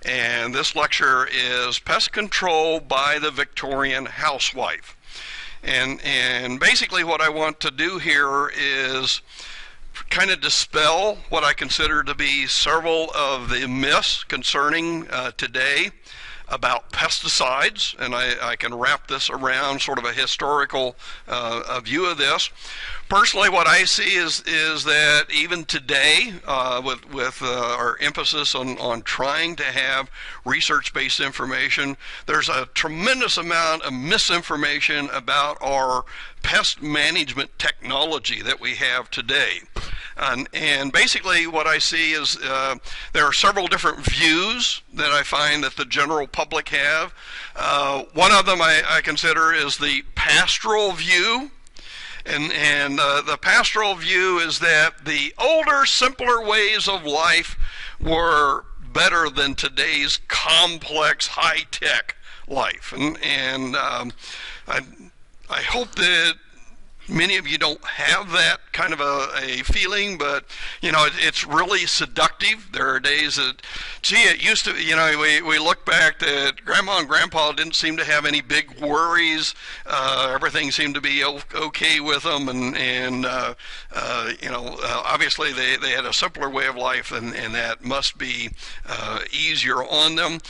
and this lecture is Pest Control by the Victorian Housewife. And basically what I want to do here is kind of dispel what I consider to be several of the myths concerning today about pesticides, and I can wrap this around sort of a historical view of this. Personally, what I see is that even today, with our emphasis on trying to have research-based information, there's a tremendous amount of misinformation about our pest management technology that we have today. And basically what I see is there are several different views that I find that the general public have. One of them I consider is the pastoral view. And the pastoral view is that the older, simpler ways of life were better than today's complex, high-tech life. And I hope that many of you don't have that kind of a feeling, but you know, it's really seductive. There are days that, gee, it used to, you know, we look back that Grandma and Grandpa didn't seem to have any big worries. Everything seemed to be okay with them, and you know, obviously they had a simpler way of life, and that must be easier on them.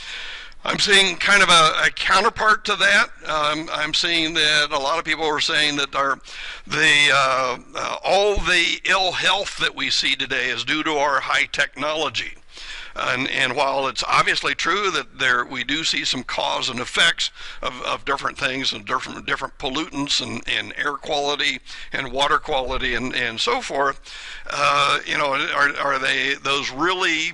I'm seeing kind of a counterpart to that. I'm seeing that a lot of people are saying that all the ill health that we see today is due to our high technology. And while it's obviously true that we do see some cause and effects of different things and different pollutants and air quality and water quality and so forth, you know, are those really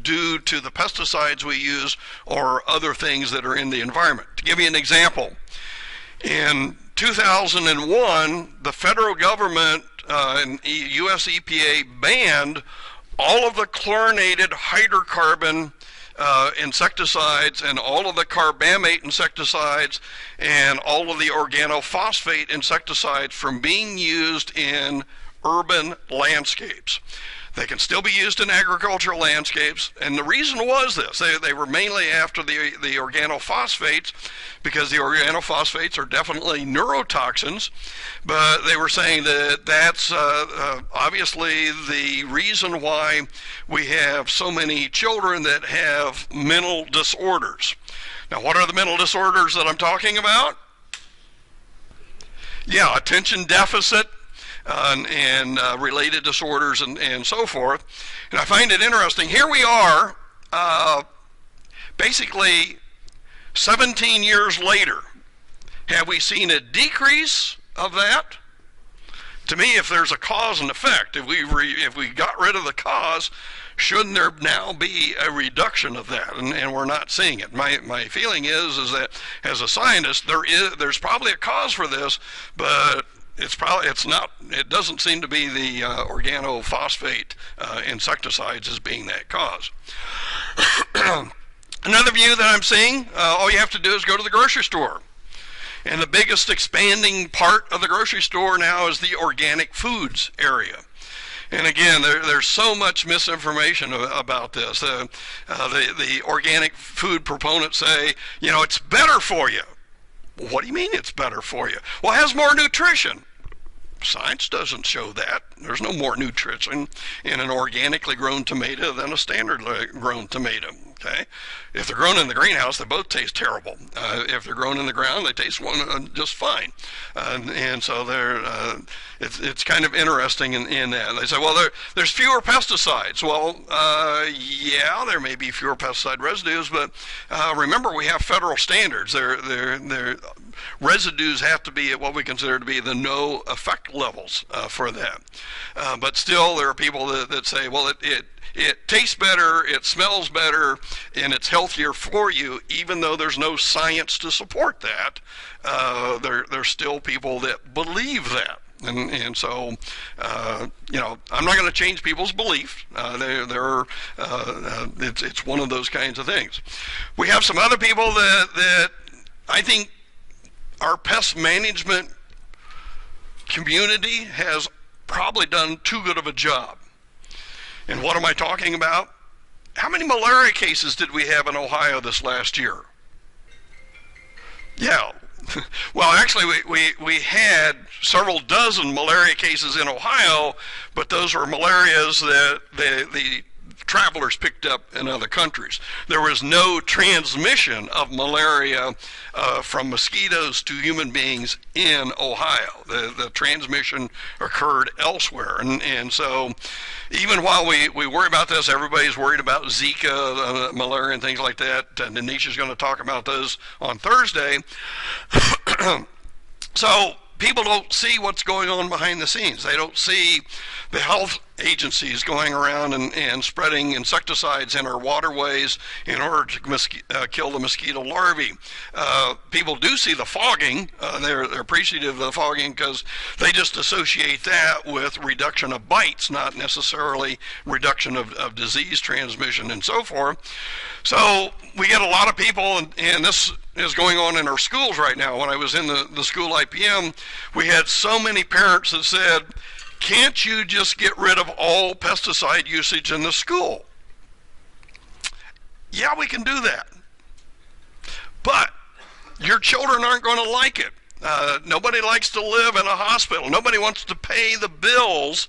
due to the pesticides we use or other things that are in the environment? To give you an example, in 2001, the federal government and US EPA banned all of the chlorinated hydrocarbon insecticides and all of the carbamate insecticides and all of the organophosphate insecticides from being used in urban landscapes. They can still be used in agricultural landscapes, and the reason was this. They were mainly after the organophosphates, because the organophosphates are definitely neurotoxins, but they were saying that that's obviously the reason why we have so many children that have mental disorders. Now, what are the mental disorders that I'm talking about? Yeah, attention deficit, and related disorders and so forth. And I find it interesting. Here we are, basically 17 years later. Have we seen a decrease of that? To me, if there's a cause and effect, if we got rid of the cause, shouldn't there now be a reduction of that? And we're not seeing it. My feeling is that as a scientist, there's probably a cause for this, but it doesn't seem to be the organophosphate insecticides as being that cause. Another view that I'm seeing, all you have to do is go to the grocery store. And the biggest expanding part of the grocery store now is the organic foods area. And again, there's so much misinformation about this. The organic food proponents say, you know, it's better for you. What do you mean it's better for you? Well, it has more nutrition. Science doesn't show that. There's no more nutrition in an organically grown tomato than a standard grown tomato. Okay, if they're grown in the greenhouse, they both taste terrible. If they're grown in the ground, they taste just fine. And so it's kind of interesting in that. They say, well, there's fewer pesticides. Well, yeah, there may be fewer pesticide residues, but remember, we have federal standards. Their residues have to be at what we consider to be the no effect levels for that. But still, there are people that say, well, it tastes better, it smells better, and it's healthier for you, even though there's no science to support that. There's still people that believe that. And so, you know, I'm not going to change people's belief. It's one of those kinds of things. We have some other people that I think our pest management community has probably done too good of a job. And what am I talking about? How many malaria cases did we have in Ohio this last year? Yeah. Well, actually, we had several dozen malaria cases in Ohio, but those were malarias that the travelers picked up in other countries. There was no transmission of malaria from mosquitoes to human beings in Ohio. The transmission occurred elsewhere. And so even while we worry about this, everybody's worried about Zika, malaria, and things like that. Denisha's going to talk about those on Thursday. So people don't see what's going on behind the scenes. They don't see the health agencies going around and spreading insecticides in our waterways in order to kill the mosquito larvae. People do see the fogging. They're appreciative of the fogging because they just associate that with reduction of bites, not necessarily reduction of disease transmission and so forth. So we get a lot of people, and this is going on in our schools right now. When I was in the school IPM, we had so many parents that said, can't you just get rid of all pesticide usage in the school? Yeah, we can do that. But your children aren't going to like it. Nobody likes to live in a hospital. Nobody wants to pay the bills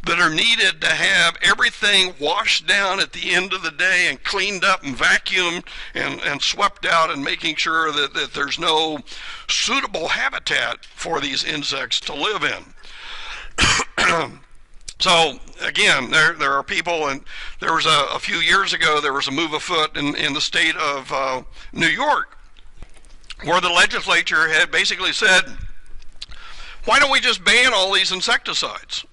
that are needed to have everything washed down at the end of the day and cleaned up and vacuumed and swept out, and making sure that there's no suitable habitat for these insects to live in. So again, there are people, and there was a few years ago, there was a move afoot in the state of New York, where the legislature had basically said, why don't we just ban all these insecticides?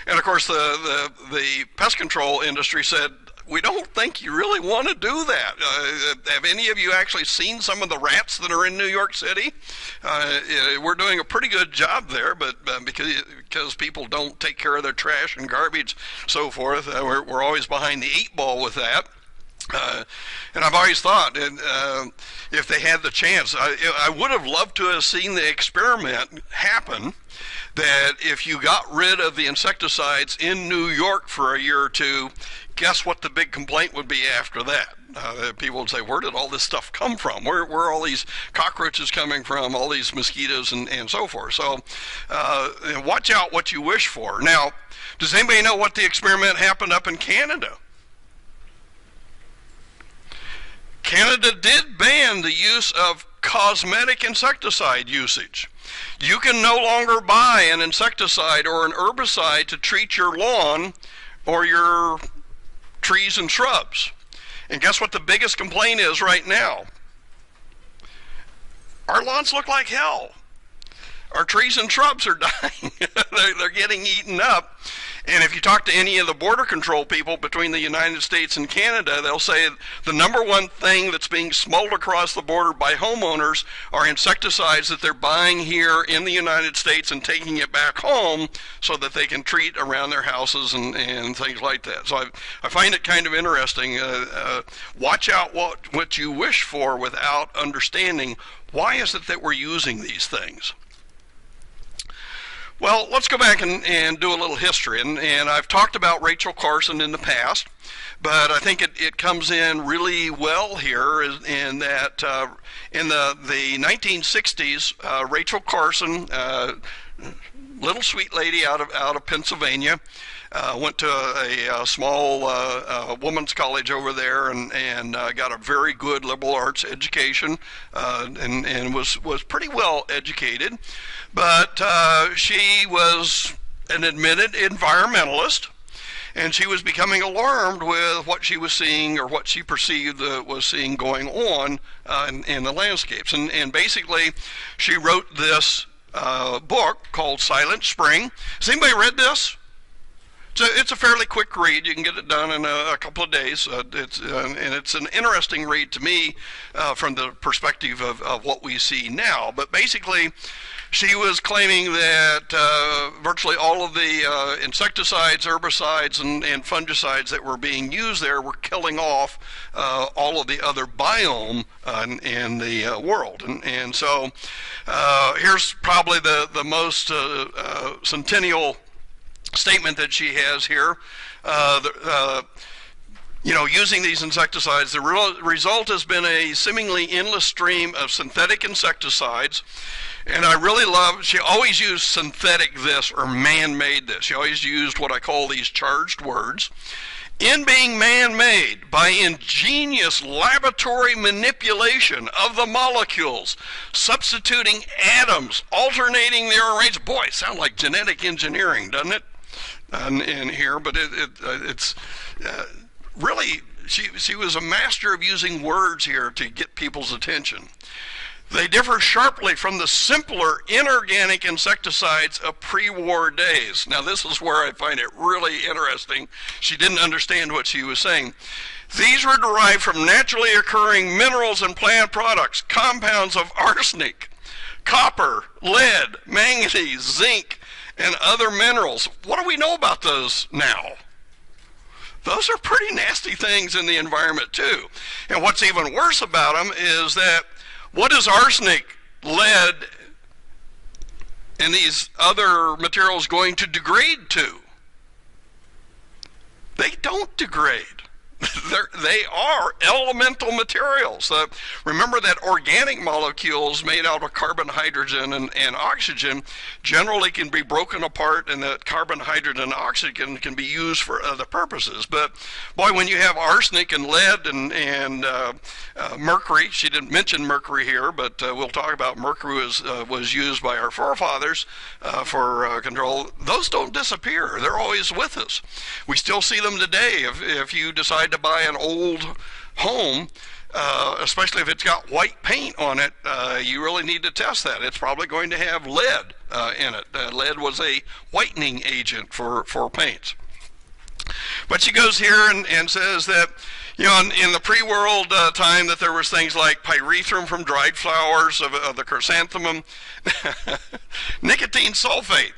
And of course the pest control industry said, we don't think you really want to do that. Have any of you actually seen some of the rats that are in New York City? We're doing a pretty good job there, but because people don't take care of their trash and garbage, so forth, we're always behind the 8 ball with that. And I've always thought, if they had the chance, I would have loved to have seen the experiment happen, that if you got rid of the insecticides in New York for a year or two, guess what the big complaint would be after that? People would say, where did all this stuff come from? Where are all these cockroaches coming from, all these mosquitoes and so forth? So watch out what you wish for. Now, does anybody know what the experiment happened up in Canada? Canada did ban the use of cosmetic insecticide usage. You can no longer buy an insecticide or an herbicide to treat your lawn or your trees and shrubs. And guess what the biggest complaint is right now? Our lawns look like hell. Our trees and shrubs are dying. They're getting eaten up. And if you talk to any of the border control people between the United States and Canada, they'll say the number one thing that's being smuggled across the border by homeowners are insecticides that they're buying here in the United States and taking it back home so that they can treat around their houses and things like that. So I find it kind of interesting. Watch out what you wish for without understanding why is it that we're using these things. Well, let's go back and do a little history. And I've talked about Rachel Carson in the past, but I think it comes in really well here in that in the 1960s, Rachel Carson, little sweet lady out of Pennsylvania, went to a small women's college over there and got a very good liberal arts education and was pretty well educated. But she was an admitted environmentalist, and she was becoming alarmed with what she was seeing, or what she perceived was seeing going on in the landscapes. And basically, she wrote this book called Silent Spring. Has anybody read this? It's a fairly quick read. You can get it done in a couple of days. And it's an interesting read to me from the perspective of what we see now. But basically, she was claiming that virtually all of the insecticides, herbicides, and fungicides that were being used there were killing off all of the other biome in the world. And so here's probably the most centennial statement that she has here. Using these insecticides, the result has been a seemingly endless stream of synthetic insecticides. And I really love, she always used synthetic this or man-made this. She always used what I call these charged words. In being man-made by ingenious laboratory manipulation of the molecules, substituting atoms, alternating their arrangement. Boy, it sounds like genetic engineering, doesn't it? In here, but it's really, she was a master of using words here to get people's attention. They differ sharply from the simpler inorganic insecticides of pre-war days. Now this is where I find it really interesting. She didn't understand what she was saying. These were derived from naturally occurring minerals and plant products, compounds of arsenic, copper, lead, manganese, zinc, and other minerals. What do we know about those now? Those are pretty nasty things in the environment too. And what's even worse about them is that what is arsenic, lead, and these other materials going to degrade to? They don't degrade. They are elemental materials. Remember that organic molecules made out of carbon, hydrogen, and oxygen generally can be broken apart, and that carbon, hydrogen, and oxygen can be used for other purposes. But boy, when you have arsenic and lead and mercury, she didn't mention mercury here, but we'll talk about mercury was used by our forefathers for control. Those don't disappear. They're always with us. We still see them today. If you decide to buy an old home, especially if it's got white paint on it, you really need to test that. It's probably going to have lead in it. Lead was a whitening agent for paints. But she goes here and says that, in the pre-world time, that there was things like pyrethrum from dried flowers of the chrysanthemum, nicotine sulfate.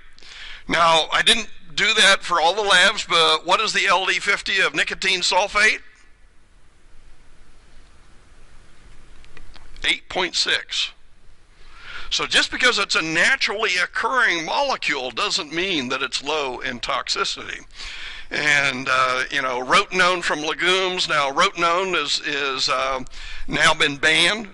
Now, I didn't do that for all the labs, but what is the LD50 of nicotine sulfate? 8.6. So just because it's a naturally occurring molecule doesn't mean that it's low in toxicity. And rotenone from legumes. Now, rotenone is now been banned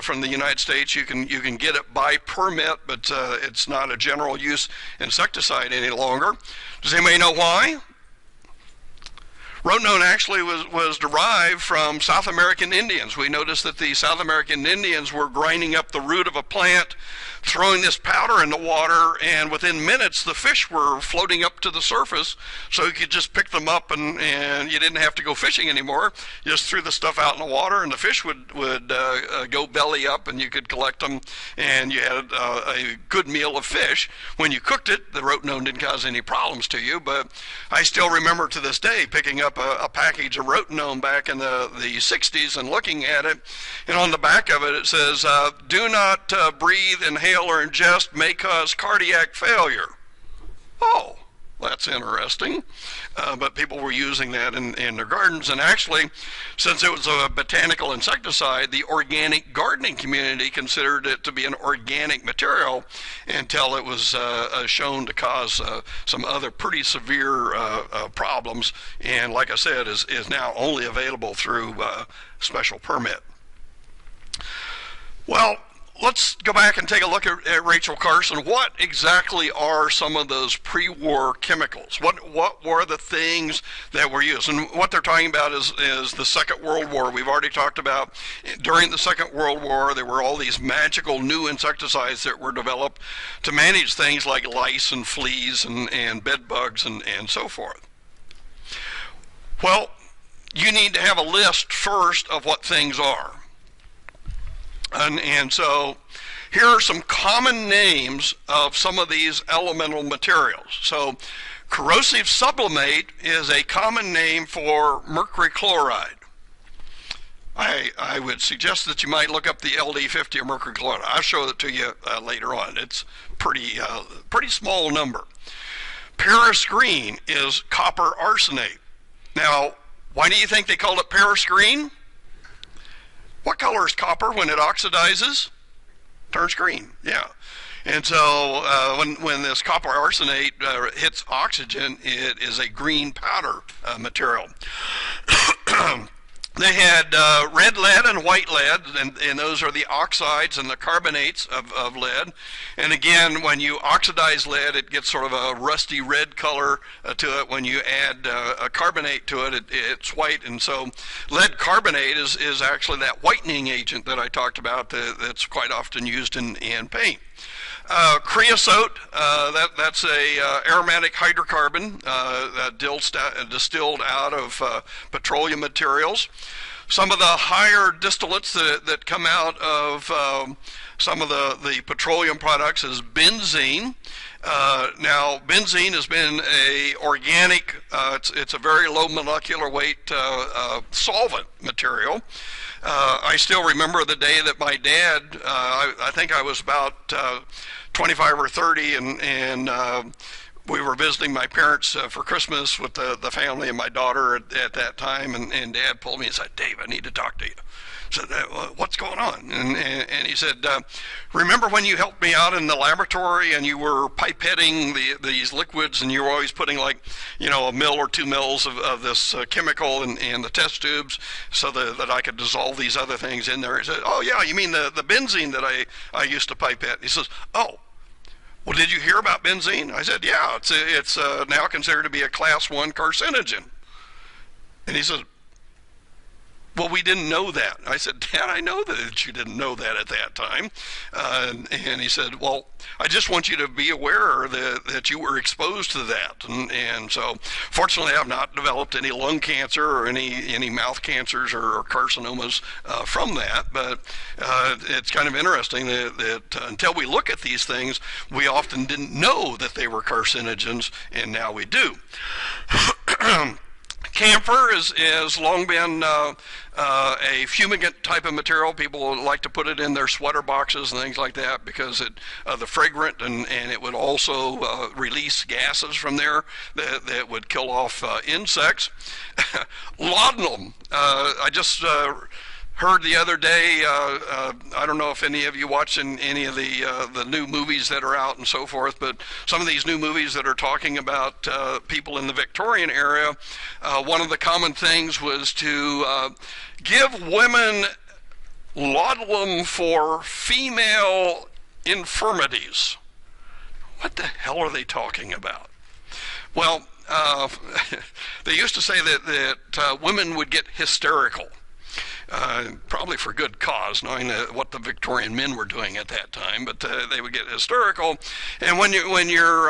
from the United States. You can get it by permit, but it's not a general use insecticide any longer. Does anybody know why? Rotenone actually was derived from South American Indians. We noticed that the South American Indians were grinding up the root of a plant, throwing this powder in the water, and within minutes the fish were floating up to the surface, so you could just pick them up and you didn't have to go fishing anymore. You just threw the stuff out in the water and the fish would go belly up, and you could collect them, and you had a good meal of fish. When you cooked it, the rotenone didn't cause any problems to you, but I still remember to this day picking up a package of rotenone back in the 60s and looking at it, and on the back of it it says, do not breathe, inhale, or ingest may cause cardiac failure. Oh, that's interesting. But people were using that in their gardens, and actually, since it was a botanical insecticide, the organic gardening community considered it to be an organic material until it was shown to cause some other pretty severe problems, and like I said, is now only available through special permit. Well, let's go back and take a look at Rachel Carson. What exactly are some of those pre-war chemicals? What were the things that were used? And what they're talking about is the Second World War. We've already talked about during the Second World War, there were all these magical new insecticides that were developed to manage things like lice and fleas and bed bugs and so forth. Well, you need to have a list first of what things are. And so here are some common names of some of these elemental materials. So corrosive sublimate is a common name for mercury chloride. I would suggest that you might look up the LD50 of mercury chloride. I'll show it to you later on. It's pretty small number. Periscreen is copper arsenate. Now, why do you think they called it periscreen? What color is copper when it oxidizes? Turns green, yeah. And so when this copper arsenate hits oxygen, it is a green powder material. They had red lead and white lead, and those are the oxides and the carbonates of lead. And again, when you oxidize lead, it gets sort of a rusty red color to it. When you add a carbonate to it, it's white. And so lead carbonate is actually that whitening agent that I talked about that's quite often used in paint. Creosote, that's a aromatic hydrocarbon distilled out of petroleum materials. Some of the higher distillates that come out of some of the petroleum products is benzene. Now, benzene has been a organic, it's a very low molecular weight solvent material. I still remember the day that my dad, I think I was about 25 or 30, and we were visiting my parents for Christmas with the family and my daughter at that time, and Dad pulled me and said, "Dave, I need to talk to you." I said, "What's going on?" And he said, "Remember when you helped me out in the laboratory and you were pipetting these liquids, and you were always putting like, a mill or 2 mils of this chemical in the test tubes so that I could dissolve these other things in there?" He said, "Oh yeah, you mean the benzene that I used to pipette?" He says, "Oh, well, did you hear about benzene?" I said, "Yeah, it's now considered to be a class 1 carcinogen." And he said, "Well, we didn't know that." I said, "Dad, I know that you didn't know that at that time." And he said, "Well, I just want you to be aware that you were exposed to that." And so, fortunately, I've not developed any lung cancer or any mouth cancers or carcinomas from that. But it's kind of interesting that until we look at these things, we often didn't know that they were carcinogens, and now we do. Camphor has long been a fumigant type of material. People like to put it in their sweater boxes and things like that because the fragrant, and it would also release gases from there that would kill off insects. Laudanum. I just heard the other day, I don't know if any of you watching any of the new movies that are out and so forth, but some of these new movies that are talking about people in the Victorian era, one of the common things was to give women laudanum for female infirmities. What the hell are they talking about? Well, they used to say that women would get hysterical. Probably for good cause, knowing what the Victorian men were doing at that time, but they would get hysterical. And when your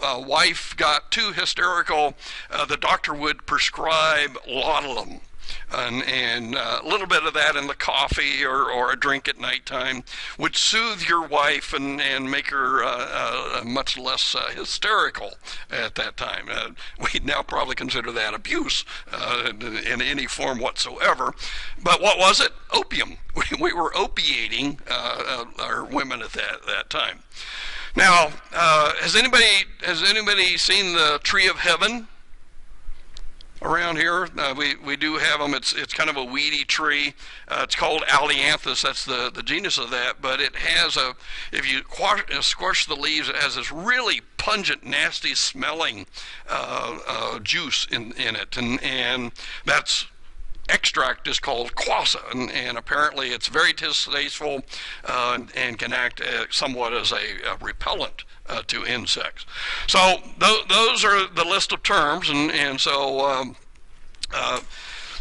wife got too hysterical, the doctor would prescribe laudanum. And a little bit of that in the coffee or a drink at nighttime would soothe your wife and make her much less hysterical at that time. We'd now probably consider that abuse in any form whatsoever. But what was it? Opium. We were opiating our women at that time. Now, has anybody seen the Tree of Heaven around here? We do have them. It's kind of a weedy tree. It's called Allianthus. That's the genus of that. But it has if you squash the leaves, it has this really pungent, nasty smelling juice in it, and that's extract is called quassa, and apparently it's very distasteful and can act somewhat as a repellent to insects. So those are the list of terms, and so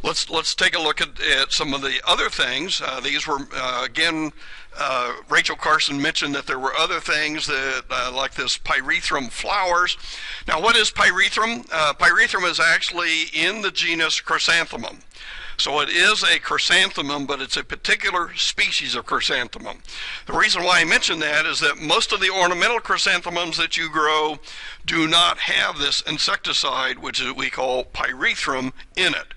let's take a look at some of the other things. These were again, Rachel Carson mentioned that there were other things that like this Pyrethrum flowers. Now, what is Pyrethrum? Pyrethrum is actually in the genus Chrysanthemum. So it is a chrysanthemum, but it's a particular species of chrysanthemum. The reason why I mention that is that most of the ornamental chrysanthemums that you grow do not have this insecticide, which we call pyrethrum, in it.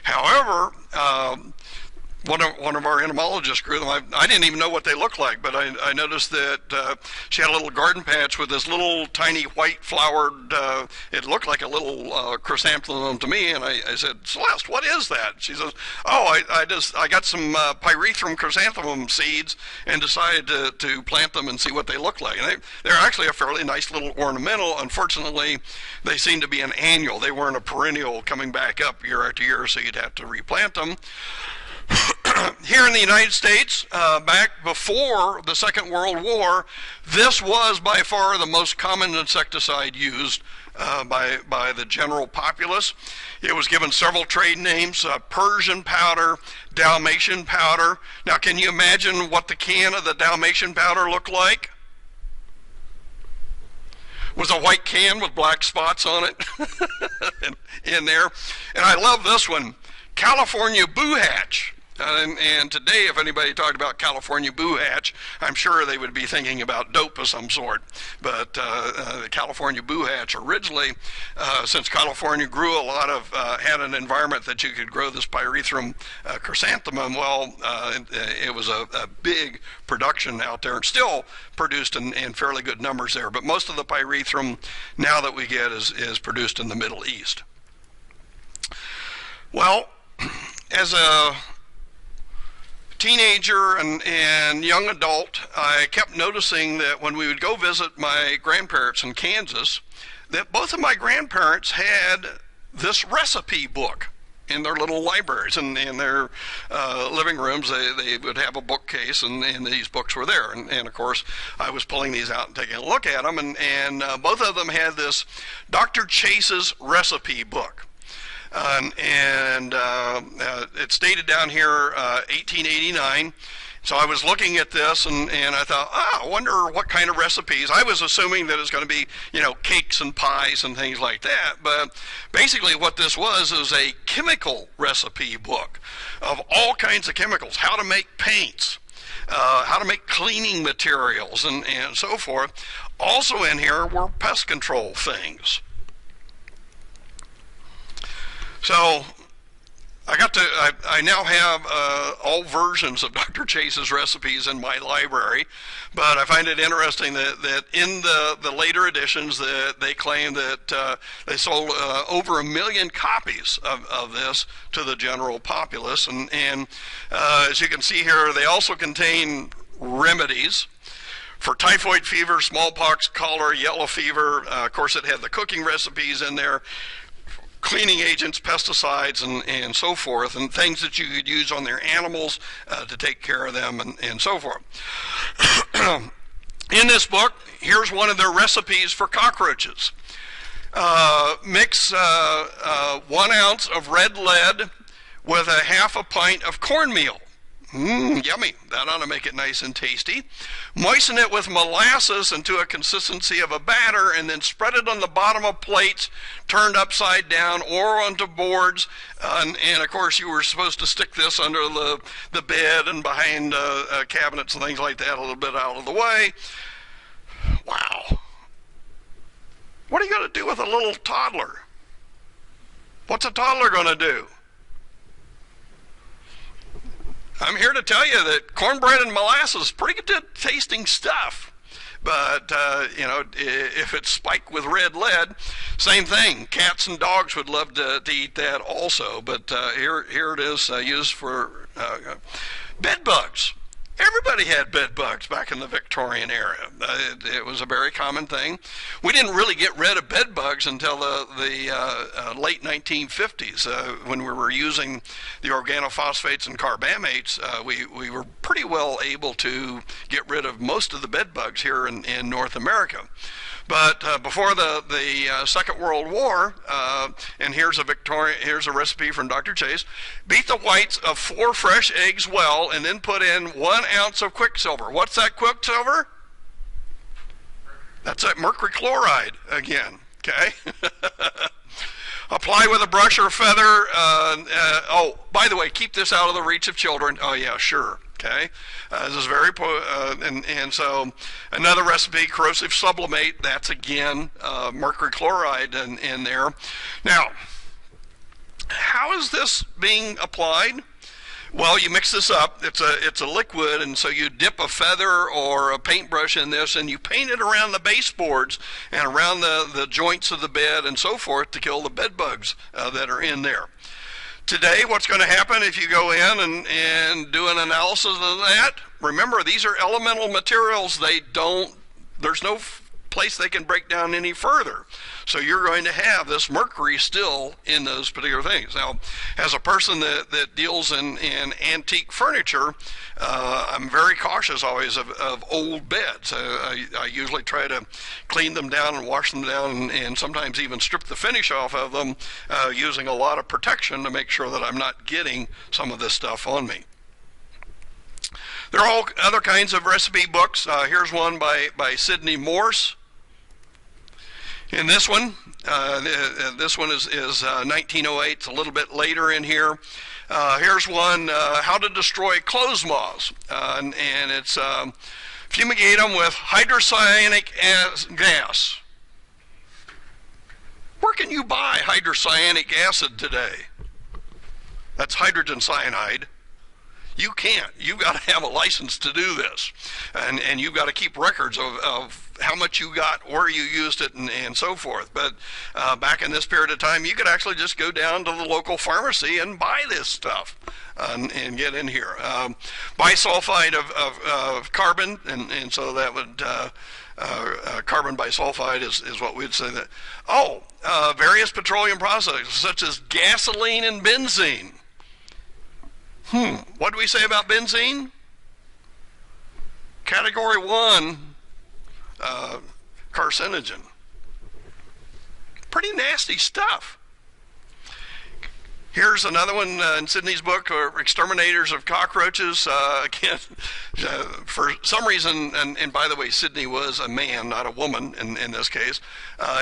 However, one of our entomologists grew them. I didn't even know what they looked like, but I noticed that she had a little garden patch with this little tiny white flowered, it looked like a little chrysanthemum to me, and I said, Celeste, what is that? She says, oh, I got some Pyrethrum chrysanthemum seeds and decided to plant them and see what they look like. And they're actually a fairly nice little ornamental. Unfortunately, they seem to be an annual. They weren't a perennial coming back up year after year, so you'd have to replant them. Here in the United States, back before the Second World War, this was by far the most common insecticide used by the general populace. It was given several trade names: Persian powder, Dalmatian powder. Now, can you imagine what the can of the Dalmatian powder looked like? It was a white can with black spots on it in there. And I love this one, California Boo Hatch. And today, if anybody talked about California Boo Hatch, I'm sure they would be thinking about dope of some sort. But the California Boo Hatch originally, since California grew a lot of, had an environment that you could grow this Pyrethrum chrysanthemum, well, it was a big production out there, and still produced in fairly good numbers there. But most of the Pyrethrum now that we get is produced in the Middle East. Well, as a teenager and young adult, I kept noticing that when we would go visit my grandparents in Kansas, that both of my grandparents had this recipe book in their little libraries, and in their living rooms they would have a bookcase, and these books were there, and of course I was pulling these out and taking a look at them, and both of them had this Dr. Chase's recipe book. It stated down here 1889. So I was looking at this, and I thought, I wonder what kind of recipes. I was assuming that it's going to be, cakes and pies and things like that. But basically what this was is a chemical recipe book of all kinds of chemicals, how to make paints, how to make cleaning materials, and so forth. Also in here were pest control things. So I now have all versions of Dr. Chase's recipes in my library, but I find it interesting that in the later editions that they claim that they sold over 1 million copies of this to the general populace, and as you can see here, they also contain remedies for typhoid fever, smallpox, cholera, yellow fever. Of course, it had the cooking recipes in there, cleaning agents, pesticides, and so forth, and things that you could use on their animals to take care of them, and so forth. In this book, here's one of their recipes for cockroaches. Mix 1 ounce of red lead with a half a pint of cornmeal. Yummy. That ought to make it nice and tasty. Moisten it with molasses into a consistency of a batter, and then spread it on the bottom of plates turned upside down or onto boards. And of course, you were supposed to stick this under the bed and behind cabinets and things like that, a little bit out of the way. Wow. What are you going to do with a little toddler? What's a toddler going to do? I'm here to tell you that cornbread and molasses is pretty good tasting stuff. But, if it's spiked with red lead, same thing. Cats and dogs would love to eat that also. But here it is used for bed bugs. Everybody had bed bugs back in the Victorian era. It was a very common thing. We didn't really get rid of bed bugs until the late 1950s. When we were using the organophosphates and carbamates, we were pretty well able to get rid of most of the bed bugs here in North America. But before the Second World War, and here's a recipe from Dr. Chase. Beat the whites of 4 fresh eggs well, and then put in 1 ounce of quicksilver. What's that quicksilver? That's that mercury chloride again. Okay. Apply with a brush or feather. Oh, by the way, keep this out of the reach of children. Oh yeah, sure. Okay, this is very and so another recipe, corrosive sublimate. That's again mercury chloride in there. Now, how is this being applied? Well, you mix this up. It's a liquid, and so you dip a feather or a paintbrush in this, and you paint it around the baseboards and around the joints of the bed and so forth to kill the bed bugs that are in there. Today, what's going to happen if you go in and do an analysis of that? Remember, these are elemental materials. There's no place they can break down any further. So you're going to have this mercury still in those particular things. Now, as a person that deals in antique furniture, I'm very cautious always of old beds. I usually try to clean them down and wash them down and sometimes even strip the finish off of them using a lot of protection to make sure that I'm not getting some of this stuff on me. There are all other kinds of recipe books. Here's one by Sidney Morse. In this one is 1908. It's a little bit later in here. Here's one, How to Destroy Clothes Moths. And it's fumigate them with hydrocyanic gas. Where can you buy hydrocyanic acid today? That's hydrogen cyanide. You can't. You've got to have a license to do this. And you've got to keep records of how much you got, where you used it, and so forth. But back in this period of time, you could actually just go down to the local pharmacy and buy this stuff and get in here. Bisulfide of carbon, and so that would, carbon bisulfide is what we'd say that. Various petroleum products, such as gasoline and benzene. What do we say about benzene? Category 1 carcinogen. Pretty nasty stuff. Here's another one in Sidney's book, Exterminators of Cockroaches. Again, for some reason, and by the way, Sidney was a man, not a woman in this case.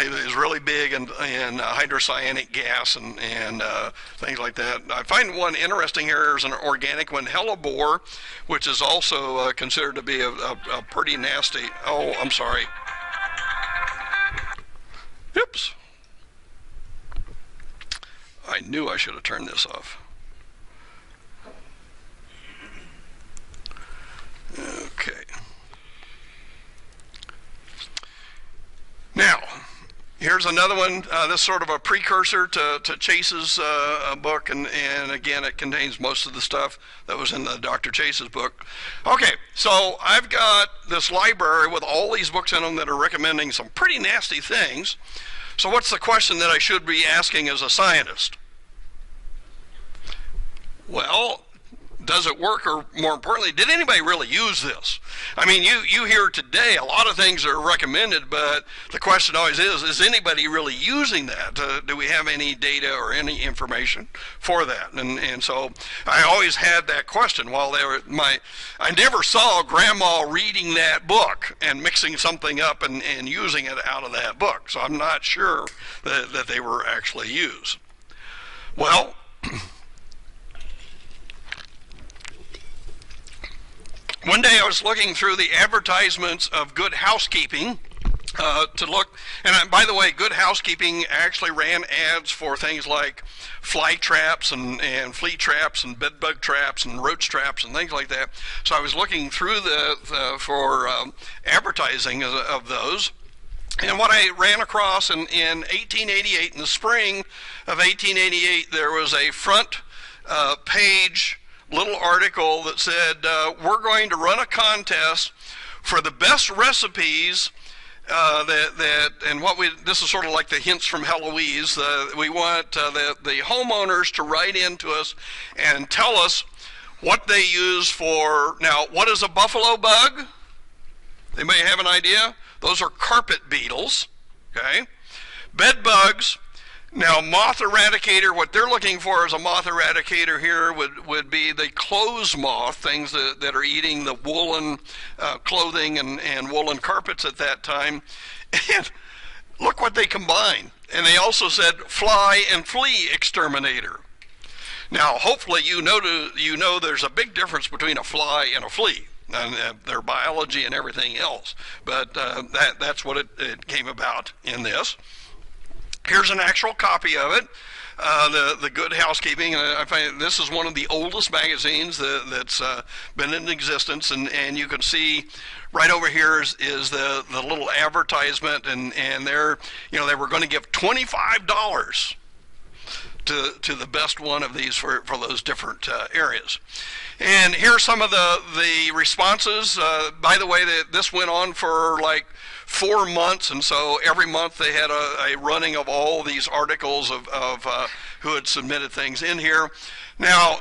He was really big in hydrocyanic gas and things like that. I find one interesting here is an organic one, hellebore, which is also considered to be a pretty nasty. Oh, I'm sorry. Oops. I knew I should have turned this off. Okay. Now, here's another one. This is sort of a precursor to Chase's book, and again, it contains most of the stuff that was in the Dr. Chase's book. Okay, so I've got this library with all these books in them that are recommending some pretty nasty things. So what's the question that I should be asking as a scientist? Well, does it work, or more importantly, did anybody really use this? I mean, you hear today a lot of things are recommended, but the question always is anybody really using that? Do we have any data or any information for that? And so I always had that question while I never saw Grandma reading that book and mixing something up and using it out of that book. So I'm not sure that they were actually used. Well, one day I was looking through the advertisements of Good Housekeeping to look, and by the way, Good Housekeeping actually ran ads for things like fly traps and flea traps and bed bug traps and roach traps and things like that. So I was looking through for advertising of those. And what I ran across in 1888, in the spring of 1888, there was a front page little article that said, we're going to run a contest for the best recipes this is sort of like the hints from Heloise. We want the homeowners to write in to us and tell us what they use for. Now, what is a buffalo bug? They may have an idea. Those are carpet beetles, okay? Bed bugs. Now, moth eradicator, what they're looking for as a moth eradicator here would be the clothes moth, things that are eating the woolen clothing and woolen carpets at that time. And look what they combine. And they also said fly and flea exterminator. Now, hopefully you know there's a big difference between a fly and a flea, and their biology and everything else. But that's what it came about in this. Here's an actual copy of it. The Good Housekeeping, and I find this is one of the oldest magazines that's been in existence, and you can see right over here is the little advertisement, and they're, they were going to give $25 to the best one of these for those different areas. And here's some of the responses. By the way, this went on for like 4 months, and so every month they had a running of all these articles of who had submitted things in here. Now,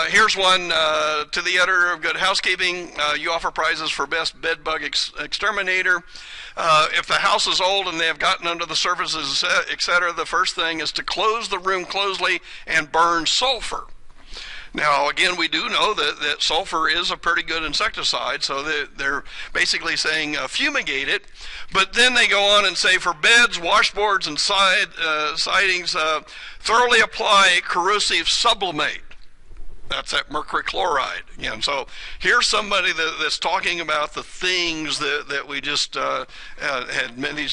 here's one to the editor of Good Housekeeping. You offer prizes for best bed bug exterminator. If the house is old and they have gotten under the surfaces, etc., the first thing is to close the room closely and burn sulfur. Now, again, we do know that sulfur is a pretty good insecticide, so they're basically saying fumigate it. But then they go on and say for beds, washboards, and sidings, thoroughly apply corrosive sublimate. That's that mercury chloride. Again, so here's somebody that's talking about the things that we just had many.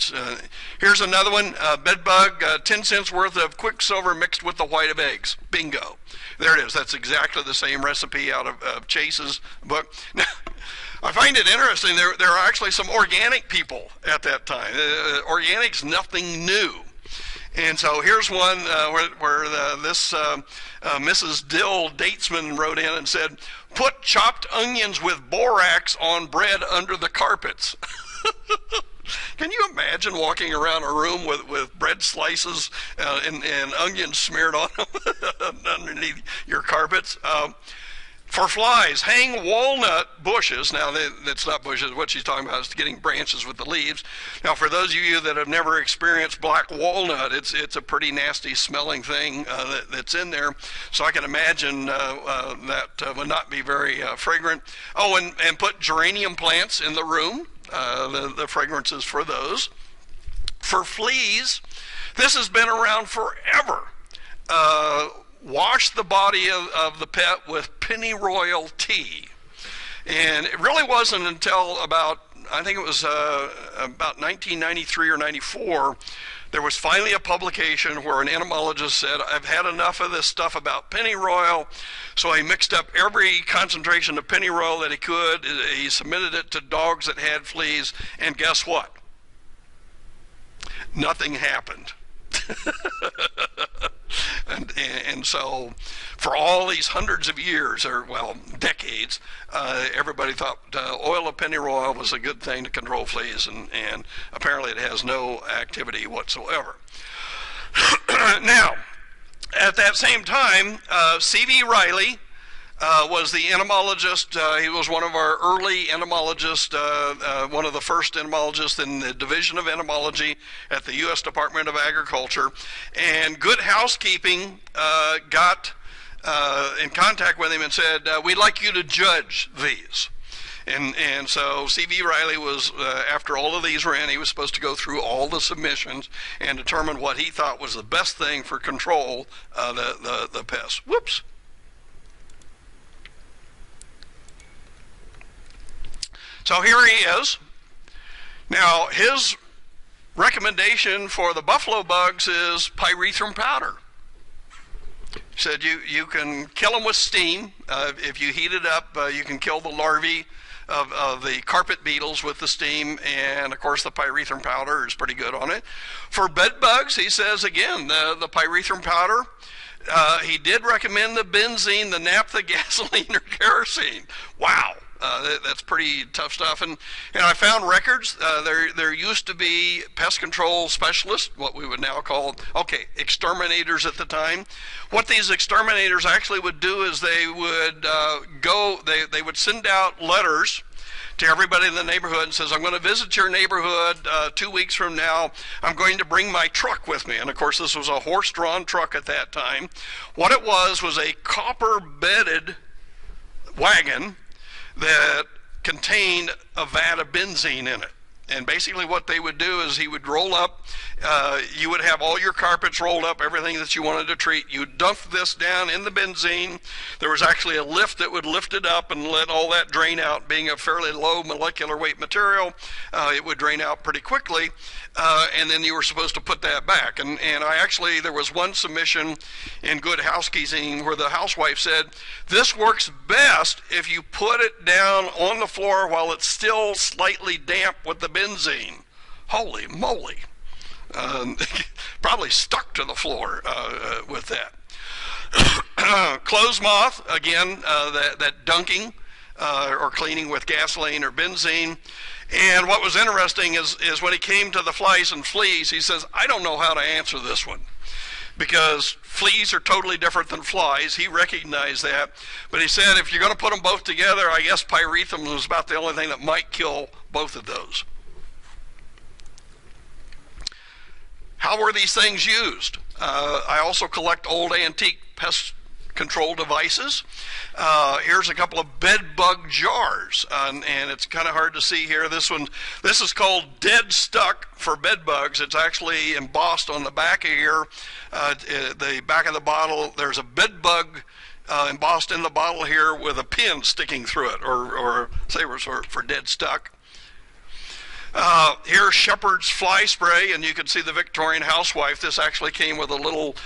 Here's another one, bed bug, 10 cents worth of quicksilver mixed with the white of eggs. Bingo. There it is. That's exactly the same recipe out of Chase's book. Now, I find it interesting. There are actually some organic people at that time. Organic's nothing new. And so here's one where this Mrs. Dill Datesman wrote in and said, put chopped onions with borax on bread under the carpets. Can you imagine walking around a room with bread slices and onions smeared on them underneath your carpets? For flies, hang walnut bushes. Now, that's not bushes. What she's talking about is getting branches with the leaves. Now, for those of you that have never experienced black walnut, it's a pretty nasty smelling thing that's in there. So I can imagine that would not be very fragrant. Oh, and put geranium plants in the room. The fragrances for those. For fleas, this has been around forever. Wash the body of the pet with pennyroyal tea. And it really wasn't until about, I think it was about 1993 or 94, there was finally a publication where an entomologist said, I've had enough of this stuff about pennyroyal. So he mixed up every concentration of pennyroyal that he could. He submitted it to dogs that had fleas, and guess what? Nothing happened. And so for all these hundreds of years, or well, decades, everybody thought oil of pennyroyal was a good thing to control fleas, and apparently it has no activity whatsoever. Now, at that same time, C.V. Riley was the entomologist. He was one of our early entomologists, one of the first entomologists in the Division of Entomology at the U.S. Department of Agriculture. And Good Housekeeping got in contact with him and said, we'd like you to judge these. And so C.V. Riley was, after all of these were in, he was supposed to go through all the submissions and determine what he thought was the best thing for control the pests. Whoops. So here he is. Now, his recommendation for the buffalo bugs is pyrethrum powder. He said you can kill them with steam. If you heat it up, you can kill the larvae of the carpet beetles with the steam, and of course the pyrethrum powder is pretty good on it. For bed bugs, he says again, the pyrethrum powder. He did recommend the benzene, the naphtha, gasoline, or kerosene. Wow. That's pretty tough stuff. And I found records. There used to be pest control specialists, what we would now call, exterminators at the time. What these exterminators actually would do is they would they would send out letters to everybody in the neighborhood and says, I'm going to visit your neighborhood 2 weeks from now. I'm going to bring my truck with me. And of course, this was a horse-drawn truck at that time. What it was a copper-bedded wagon that contained a vat of benzene in it. And basically what they would do is he would roll up, you would have all your carpets rolled up, everything that you wanted to treat. You'd dump this down in the benzene. There was actually a lift that would lift it up and let all that drain out. Being a fairly low molecular weight material, it would drain out pretty quickly. And then you were supposed to put that back. And there was one submission in Good Housekeeping where the housewife said, this works best if you put it down on the floor while it's still slightly damp with the benzene. Holy moly. Probably stuck to the floor with that. Clothes moth, again, that dunking or cleaning with gasoline or benzene. And what was interesting is when he came to the flies and fleas, he says, I don't know how to answer this one, because fleas are totally different than flies. He recognized that. But he said, if you're going to put them both together, I guess pyrethrum was about the only thing that might kill both of those. How were these things used? I also collect old antique pest control devices. Here's a couple of bed bug jars, and it's kind of hard to see here. This is called Dead Stuck for bed bugs. It's actually embossed on the back of here, the back of the bottle. There's a bed bug embossed in the bottle here with a pin sticking through it, or say for dead stuck. Here's Shepherd's fly spray, and you can see the Victorian Housewife. This actually came with a little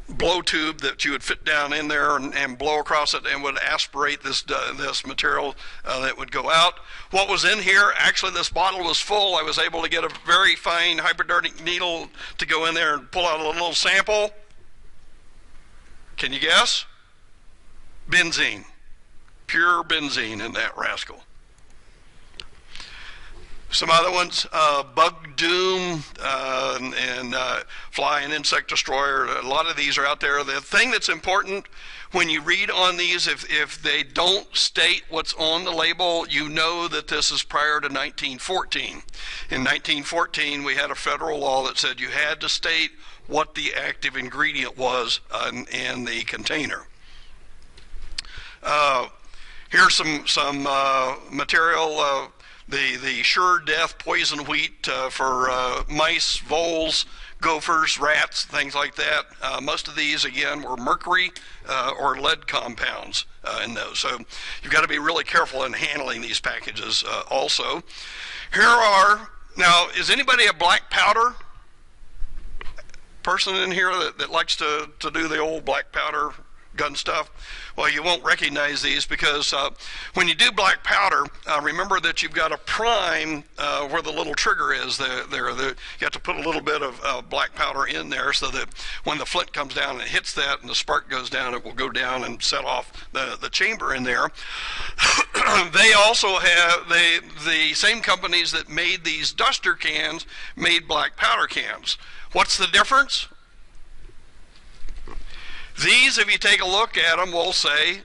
blow tube that you would fit down in there and blow across it, and would aspirate this material that would go out. What was in here, actually this bottle was full. I was able to get a very fine hypodermic needle to go in there and pull out a little sample. Can you guess? Benzene. Pure benzene in that rascal. Some other ones, Bug Doom and Fly and Insect Destroyer. A lot of these are out there. The thing that's important when you read on these, if they don't state what's on the label, you know that this is prior to 1914. In 1914, we had a federal law that said you had to state what the active ingredient was in the container. Here's some material. The Sure Death poison wheat for mice, voles, gophers, rats, things like that. Most of these, again, were mercury or lead compounds in those. So you've got to be really careful in handling these packages also. Now, is anybody a black powder person in here that likes to do the old black powder gun stuff? Well, you won't recognize these because when you do black powder, remember that you've got to prime where the little trigger is. You have to put a little bit of black powder in there so that when the flint comes down and it hits that and the spark goes down, it will go down and set off the chamber in there. They also have, the same companies that made these duster cans made black powder cans. What's the difference? These, if you take a look at them, will say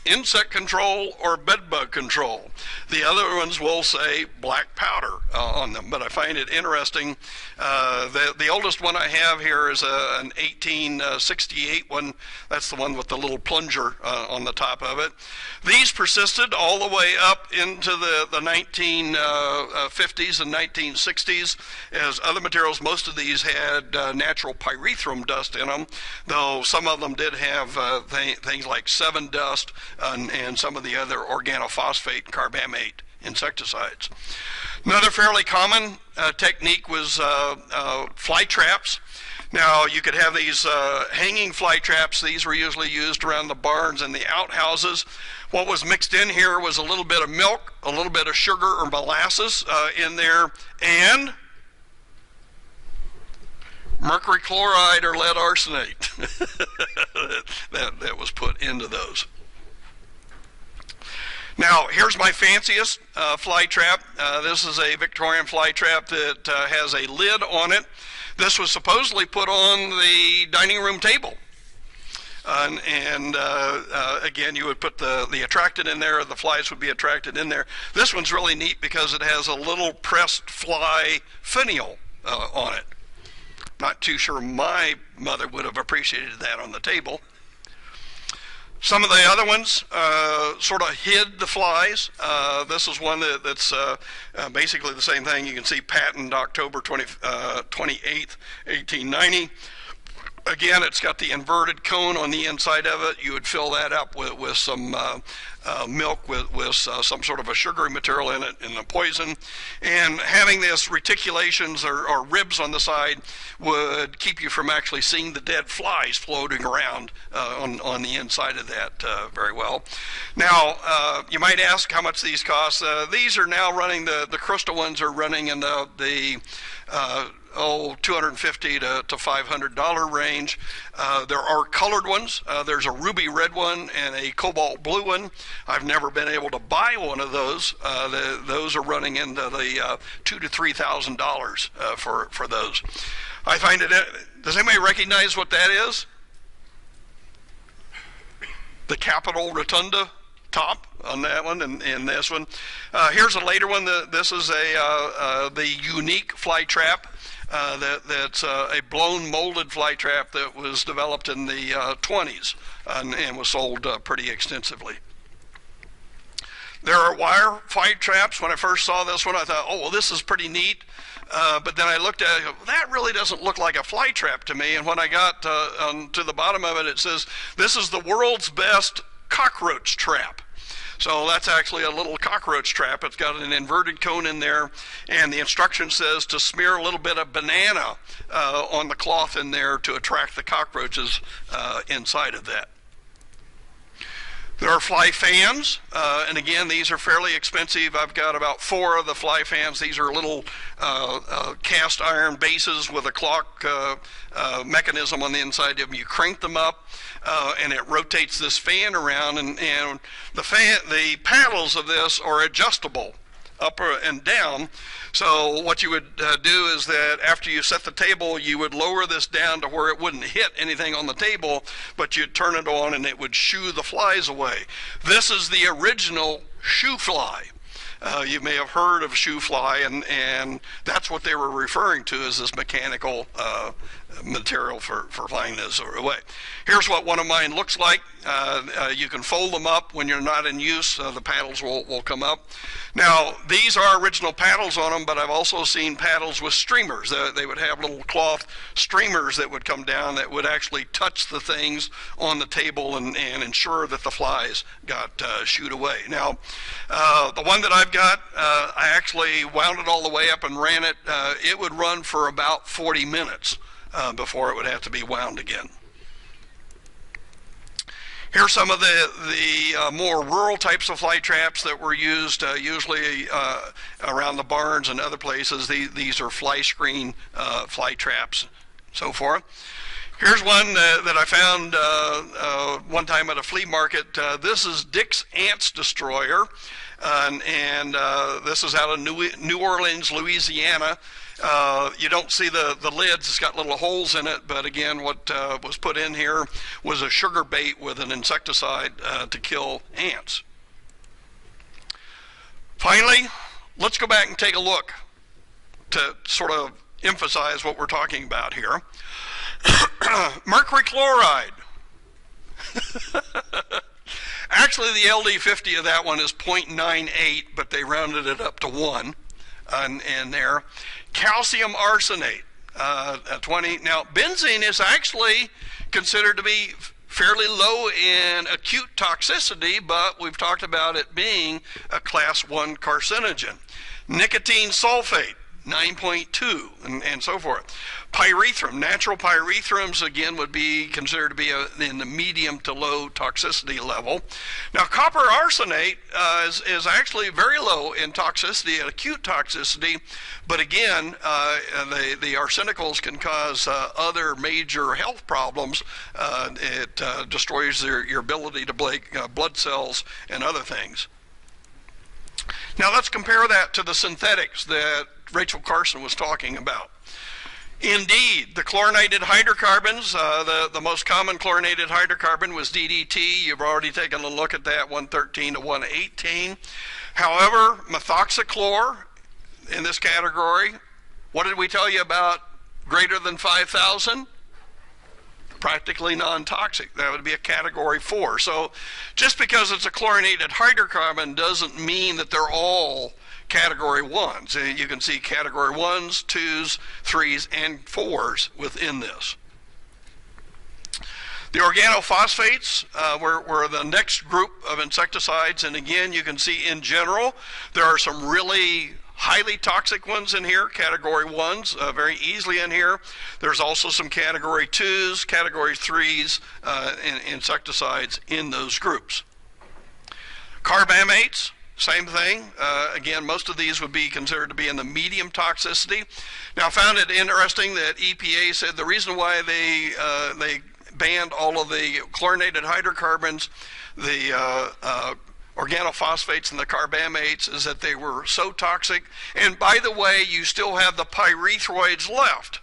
insect control or bed bug control. The other ones will say black powder on them, but I find it interesting. The oldest one I have here is an 1868 one. That's the one with the little plunger on the top of it. These persisted all the way up into the 1950s and 1960s as other materials. Most of these had natural pyrethrum dust in them, though some of them did have things like 7 dust and some of the other organophosphate and carbamate insecticides. Another fairly common technique was fly traps. Now, you could have these hanging fly traps. These were usually used around the barns and the outhouses. What was mixed in here was a little bit of milk, a little bit of sugar or molasses in there, and mercury chloride or lead arsenate that was put into those. Now, here's my fanciest fly trap. This is a Victorian fly trap that has a lid on it. This was supposedly put on the dining room table. Again, you would put the attractant in there, the flies would be attracted in there. This one's really neat because it has a little pressed fly finial on it. Not too sure my mother would have appreciated that on the table. Some of the other ones sort of hid the flies. This is one that's basically the same thing. You can see patent October 28th, 1890. Again, it's got the inverted cone on the inside of it. You would fill that up with some milk with some sort of a sugary material in it and a poison. And having this reticulations or ribs on the side would keep you from actually seeing the dead flies floating around on the inside of that very well. Now, you might ask how much these cost. These are now running, the crystal ones are running in the $250 to $500 range. There are colored ones. There's a ruby red one and a cobalt blue one. I've never been able to buy one of those. Those are running into the $2,000 to $3,000 for those. I find it. Does anybody recognize what that is? The Capitol Rotunda top on that one and this one. Here's a later one. This is the unique fly trap. That's a blown molded fly trap that was developed in the 20s and was sold pretty extensively. There are wire fly traps. When I first saw this one, I thought, oh, well, this is pretty neat. But then I looked at it, that really doesn't look like a fly trap to me. And when I got to the bottom of it, it says, this is the world's best cockroach trap. So that's actually a little cockroach trap. It's got an inverted cone in there, and the instruction says to smear a little bit of banana on the cloth in there to attract the cockroaches inside of that. There are fly fans, and again, these are fairly expensive. I've got about 4 of the fly fans. These are little cast iron bases with a clock mechanism on the inside of them. You crank them up, and it rotates this fan around, and the paddles of this are adjustable up and down. So what you would do is that after you set the table, you would lower this down to where it wouldn't hit anything on the table, but you'd turn it on and it would shoo the flies away. This is the original shoo fly. You may have heard of shoo fly, and that's what they were referring to as this mechanical material for flying this away. Here's what one of mine looks like. You can fold them up when you're not in use. The paddles will come up. Now, these are original paddles on them, but I've also seen paddles with streamers. They would have little cloth streamers that would come down that would actually touch the things on the table and ensure that the flies got shooed away. Now, the one that I've got, I actually wound it all the way up and ran it. It would run for about 40 minutes before it would have to be wound again. Here's some of the more rural types of fly traps that were used usually around the barns and other places. These are fly screen fly traps, so forth. Here's one that I found one time at a flea market. This is Dick's Ants Destroyer, and this is out of New Orleans, Louisiana. You don't see the lids. It's got little holes in it, but again, what was put in here was a sugar bait with an insecticide to kill ants. Finally, let's go back and take a look to sort of emphasize what we're talking about here. Mercury chloride. Actually, the LD50 of that one is 0.98, but they rounded it up to 1 in there. Calcium arsenate, 20. Now, benzene is actually considered to be fairly low in acute toxicity, but we've talked about it being a class 1 carcinogen. Nicotine sulfate, 9.2, and so forth. Pyrethrum, natural pyrethrums, again, would be considered to be in the medium to low toxicity level. Now, copper arsenate is actually very low in toxicity, acute toxicity, but again, the arsenicals can cause other major health problems. It destroys your ability to break blood cells and other things. Now, let's compare that to the synthetics that Rachel Carson was talking about. Indeed, the chlorinated hydrocarbons, the most common chlorinated hydrocarbon was DDT. You've already taken a look at that, 113 to 118. However, methoxychlor in this category, what did we tell you about greater than 5,000? practically non-toxic. That would be a category 4. So just because it's a chlorinated hydrocarbon doesn't mean that they're all category 1s. You can see category 1s, 2s, 3s, and 4s within this. The organophosphates were the next group of insecticides, and again, you can see in general, there are some really highly toxic ones in here, category 1s, very easily in here. There's also some category 2s, category 3s, insecticides in those groups. Carbamates, same thing. Again, most of these would be considered to be in the medium toxicity. Now, I found it interesting that EPA said the reason why they banned all of the chlorinated hydrocarbons, the organophosphates and the carbamates, is that they were so toxic. And by the way, you still have the pyrethroids left.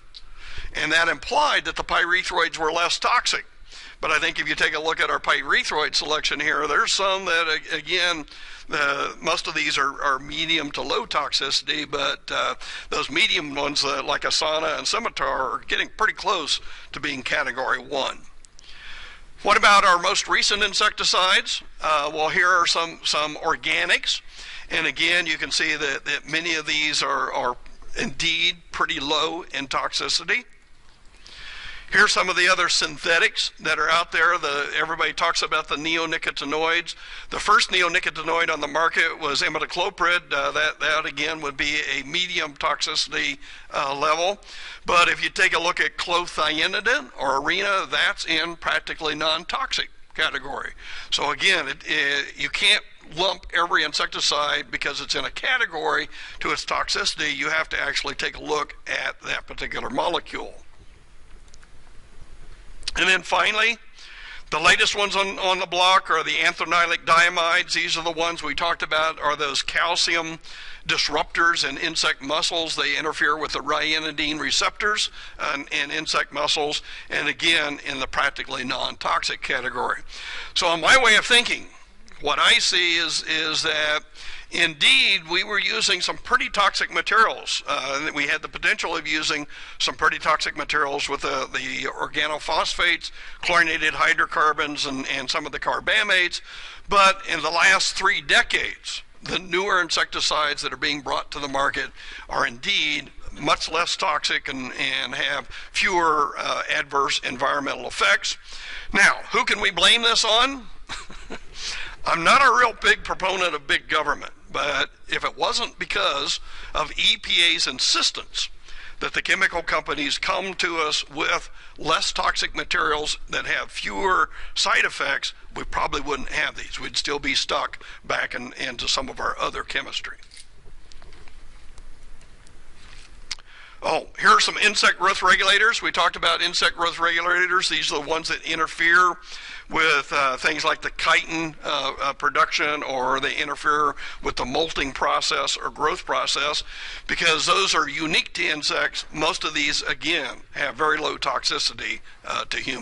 And that implied that the pyrethroids were less toxic. But I think if you take a look at our pyrethroid selection here, there's some that, again, most of these are medium to low toxicity, but those medium ones like Asana and Scimitar are getting pretty close to being category 1. What about our most recent insecticides? Well, here are some organics, and again, you can see that many of these are indeed pretty low in toxicity. Here's some of the other synthetics that are out there. Everybody talks about the neonicotinoids. The first neonicotinoid on the market was imidacloprid. That again would be a medium toxicity level. But if you take a look at clothianidin or arena, that's in practically non-toxic category. So again, you can't lump every insecticide because it's in a category to its toxicity. You have to actually take a look at that particular molecule. And then finally, the latest ones on the block are the anthranilic diamides. These are the ones we talked about, are those calcium disruptors in insect muscles. They interfere with the ryanodine receptors in insect muscles, and again, in the practically non-toxic category. So in my way of thinking, what I see is that indeed, we were using some pretty toxic materials. We had the potential of using some pretty toxic materials with the organophosphates, chlorinated hydrocarbons, and some of the carbamates. But in the last 3 decades, the newer insecticides that are being brought to the market are indeed much less toxic and have fewer adverse environmental effects. Now, who can we blame this on? I'm not a real big proponent of big government, but if it wasn't because of EPA's insistence that the chemical companies come to us with less toxic materials that have fewer side effects, we probably wouldn't have these. We'd still be stuck back into some of our other chemistry. Oh, here are some insect growth regulators. We talked about insect growth regulators. These are the ones that interfere with things like the chitin production, or they interfere with the molting process or growth process. Because those are unique to insects, most of these, again, have very low toxicity to humans.